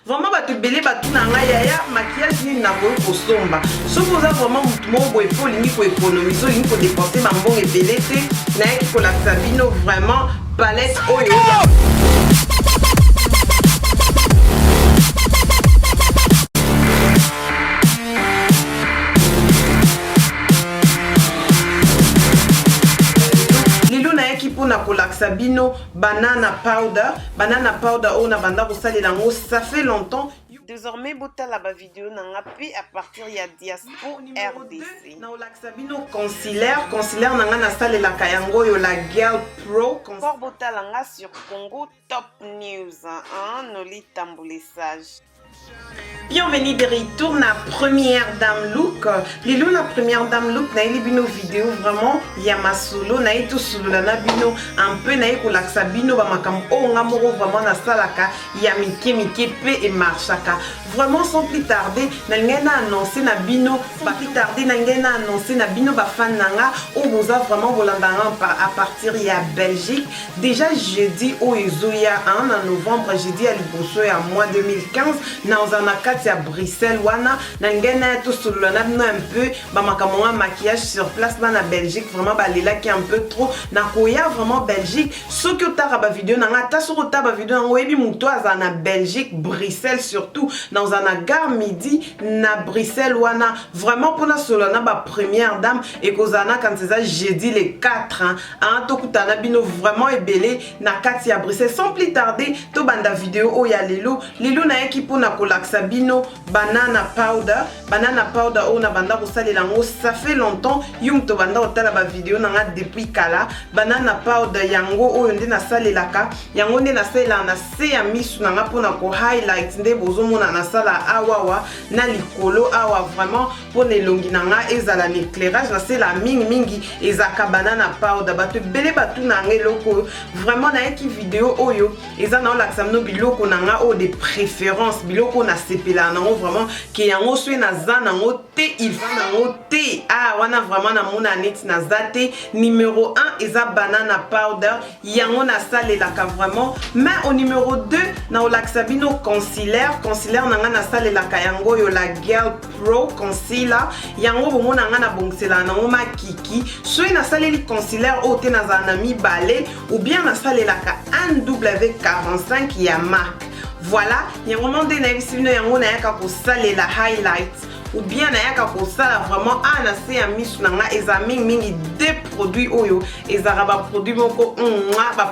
Vraiment bato belé bato na nga yaya maquillage ni na ko kosomba. So vous avez vraiment mutumo boy pour lingi ko économiser, lingi ko dépenser ba mbongo ebelé te na yaki ko lakisa bino vraiment palette oyo. Pour kolakisa bino banana powder on a banda kosali lango ça fait longtemps. Désormais botala ba vidéo nanga puis à partir ya Diaspo RDC na olakisa bino concealer nanga na sale la kayango yo la Girl Pro encore botala nga sur Congo Top News Noli Tamboulessage. Bienvenue de retour na première dame look. Lelo na première dame look na ili bino vidéo vraiment ya masolo na itu solo na bino un peu na ko laksa bino ba makam o nga moko vraiment na salaka ya mike pe e marchaka. Vraiment sans plus tarder na ngena annoncer na bino pas plus tarder na ngena annoncer na bino ba fan nanga o boza vraiment bolandanga à partir ya Belgique. Déjà jeudi o ezoya en novembre jeudi à liboso ya mois 2015 na ozanakati ya Bruxelles wana na ngena to solo na bino un peu ba makamwa maquillage sur place na Belgique vraiment ba lela qui un peu trop na koya vraiment Belgique ce que ta ba vidéo na ngata so ta ba vidéo ngo ebi muto azana Belgique Bruxelles surtout dans una gare midi na Bruxelles wana vraiment pour na solo na ba première dame et kozana quand c'est ça jeudi les 4 to kutana bino vraiment ebelé na kati ya Bruxelles sans plus tarder to banda vidéo o ya lelo na yaki pona kolakisa bino banana powder on a banda kosali lango ça fait longtemps yung to banda otala ba vidéo nanga depuis kala banana powder yango oyo nde na salelaka yango nde na sala na se ya misu nanga pona ko highlight nde bozomona na sala awawa na likolo awa vraiment pona elongi nanga ezala l'éclairage na sala mingi ezaka banana powder bato belé batu nanga eloko vraiment na yaki vidéo oyo eza na olakisa no biloko nanga o de préférence biloko na sepela nango vraiment ke yango swe na za nango te il faut nango te wana vraiment na mona net na zate numéro 1 eza banana powder yango na salelaka vraiment mais au numéro 2 na olakisa bino concealer nanga na salelaka yango yo la Girl Pro concealer yango bomona nanga na bongsela nango makiki swe na saleli concealer o te na za na mibale ou bien na salelaka 1W45 ya marque. Voilà, il y a un moment donné, il y a un highlight ou bien il y a vraiment un mis des produits oyo et ça produit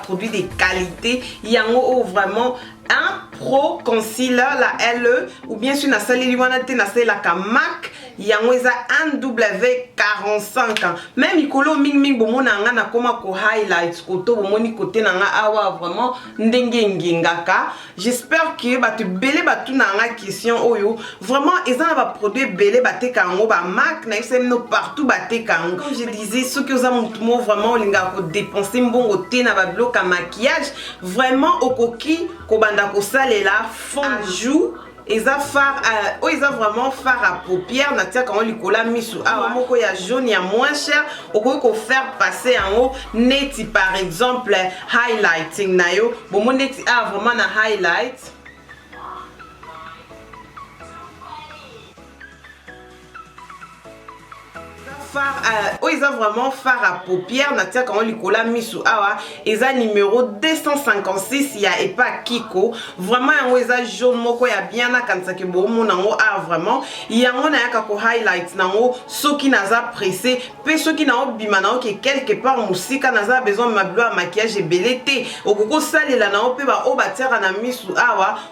produit de qualité. Il y a vraiment un pro concealer la LE ou bien sur na sali wana te na sala ka MAC yango eza 1W45 même ikolo ming bomona nga na koma ko highlight koto bomoni côté na nga awa vraiment ndenge ngingaka. J'espère que batu belé batu na nga question oyo vraiment eza na ba produit belé bateka ngo ba MAC na no partout bateka ngo. Comme je disais ce que za mutumo vraiment linga ko dépenser mbongo te na ba bloc à maquillage vraiment okoki ko banda ko salela fond de joue eza fard eza vraiment fard à paupières na tia quand likola misu moko ya jaune ya moins cher okoki ko faire passer en haut neti par exemple highlighting na yo bomo neti vraiment na highlight ils ont vraiment fard à paupières na tia quand likola misu eza numéro 256 ya epa Kiko vraiment yango eza jaune moko ya bien na kanisa ke bomo nango vraiment yango na yaka ko highlight nango soki naza pressé pe soki na obima na ke quelque part musika naza besoin ma bleu à maquillage ebele te okoko salela na pe ba o batiaka na misu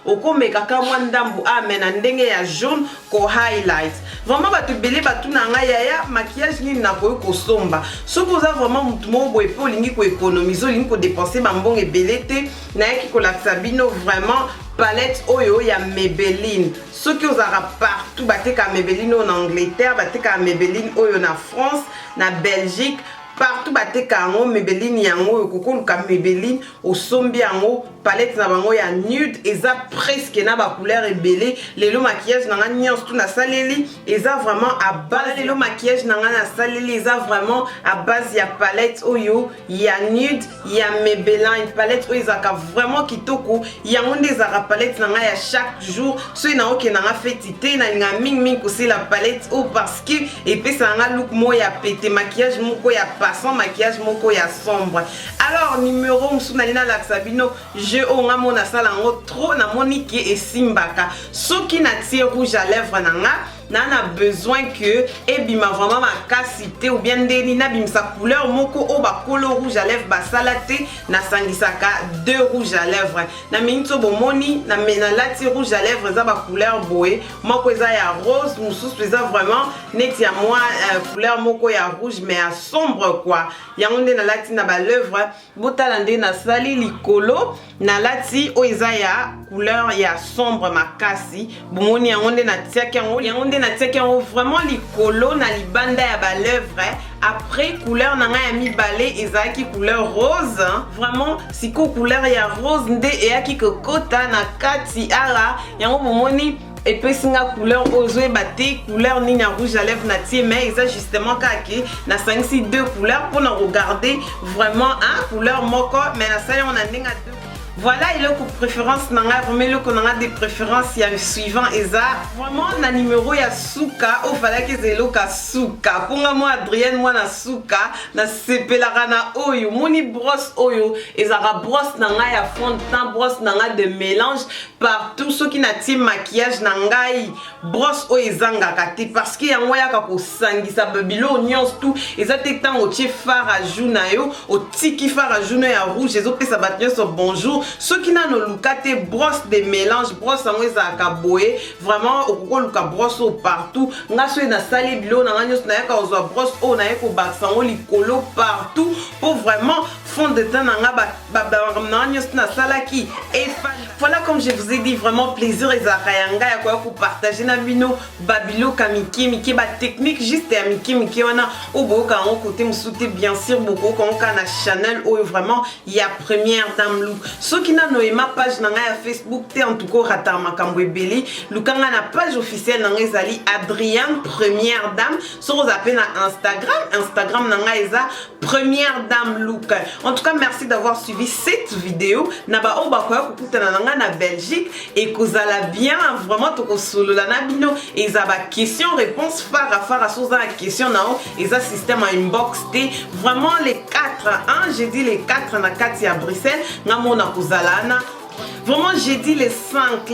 oko mekaka mwa ndambu mena ndenge ya jaune ko highlight vraiment batu belé batu na nga yaya maquillage ni na ko kosomba so vous avez vraiment mutumo boy po lingi ko économiser lingi ko dépenser ba mbongo ebele te na yaki ko lakisa bino vraiment palette oyo ya Maybelline ce que vous avez partout bateka Maybelline en Angleterre bateka Maybelline oyo na France na Belgique partout bateka ngo Maybelline yango kokoluka Maybelline osombi yango palette na bango ya nude eza presque na ba couleur ebele. Lelo maquillage nanga nyonso tout na saleli eza vraiment à base. Lelo maquillage nanga na saleli eza vraiment à base ya palette oyo ya nude ya Maybelline, une palette oyo ezaka vraiment kitoko. Yango nde ezaka palette nanga ya chaque jour. So na oke nanga feti te na linga mingi kosi la palette o parce que epesa nanga look mo ya pété, maquillage moko ya passant, maquillage moko ya sombre. Alors numéro musu na lina laksabino je onga mona sala ngo trop na moniki et simbaka. Soki na tie rouge à lèvres nanga nana besoin que ebima vraiment makasité ou bien ndeni na bimsa couleur moko o ba kolo rouge à lèvres basalate na sangisaka deux rouges à lèvres na minto bomoni na mena lati rouge à lèvres za ba couleur boé moko eza ya rose mususu eza vraiment neti ya moi couleur moko ya rouge mais à sombre quoi yango nde na lati na ba lèvres botala nde na sali likolo na lati o eza ya couleur ya sombre makasi bomoni yango nde na tiaki yango nde na tiaki yango vraiment likolo na libanda ya ba lèvres. Après couleur nanga ya mibale ezaki couleur rose vraiment siko couleur ya rose nde eyaki kokota na kati ala yango bomoni epesinga couleur ozo ebate couleur nini ya rouge à lèvres na tie mais eza justement kaki na sangisi deux couleurs pour na regarder vraiment un couleur moko mais na sali on a ndenga deux. Voilà, il y a une préférence, vraiment des préférences, il y a le suivant, Eza. Vraiment, na numéro ya Souka, au fallait que c'est loka Souka. Pour moi, Adrienne, moi na Souka, na sepelara na oyo, moni brosse oyo, Ezara brosse nanga ya fond de teint, brosse nanga de mélange, partout ceux qui na team maquillage nangai, brosse oyo ezanga kate, parce que yango ya kako sangi sa babilo nyons tout, Eza te temps au tie phare à joue na yo, au tiki phare à joue na ya rouge, Ezo pe sa batien sur bonjour. Ceux qui n'ont pas de brosse de mélange, brosse en boé, vraiment au luka brosse partout. Nga so na sali bilo na nganyos na yaka ozo brosse o na yako baksango likolo partout pour vraiment fond de teint nga ba nganyos na salaki et voilà comme je vous ai dit vraiment plaisir et zakayanga ya kwa ku partager na bino babilo kamiki miki ba technique juste ya miki wana au boka en côté msoute bien sûr beaucoup quand on a Chanel ou vraiment il y a première dame look. Ceux qui n'ont pas page na Facebook te en tout cas rata makambo ebeli lukanga na page officielle na ezali Adrienne première dame sur vous appelez na Instagram na eza première dame look. En tout cas merci d'avoir suivi cette vidéo na ba oba kwa kokutana na na Belgique et kozala bien vraiment to kosolo la na bino et za ba question réponse fara soza la question na o eza système à inbox te vraiment les 4 hein j'ai dit les 4 na 4 à Bruxelles na mona kozalana. Vraiment, j'ai dit le 5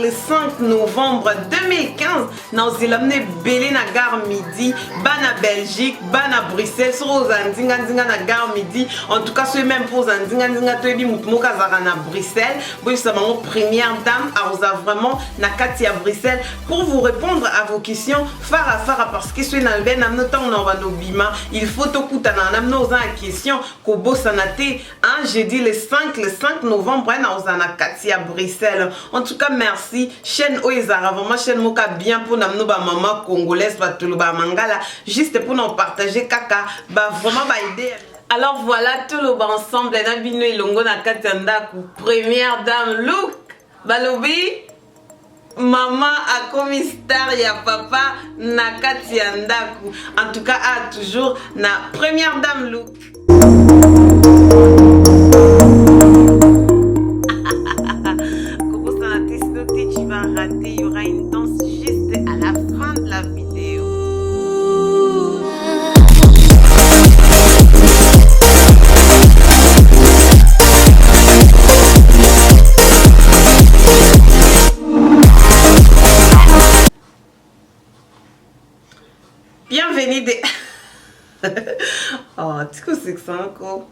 novembre 2015, nous avons amené Belé na gare midi, bana Belgique, bana Bruxelles, sur aux Andinga na gare midi. En tout cas, ceux même pour aux Andinga to ebi mutmoka zara na Bruxelles. Oui, c'est ma première dame, à vraiment na kati à Bruxelles pour vous répondre à vos questions. Fara parce que ceux na ben amno temps on va no bima, il faut to kuta na amno za question ko bosanate. Hein, j'ai dit le 5 novembre na ozana kati à Bruxelles. En tout cas, merci. Chaîne Oezara, vraiment chaîne Moka bien pour nous ba maman congolaise, ba tout le ba mangala, juste pour nous partager kaka, ba vraiment ba idée. Alors voilà tout le ba ensemble, na bino elongo na katanda ku première dame look. Balobi maman a commis star ya papa na katiandaku. En tout cas, a toujours na première dame look. Tu vas rater, il y aura une danse juste à la fin de la vidéo. Bienvenue des... Oh, tu sais que c'est ça encore.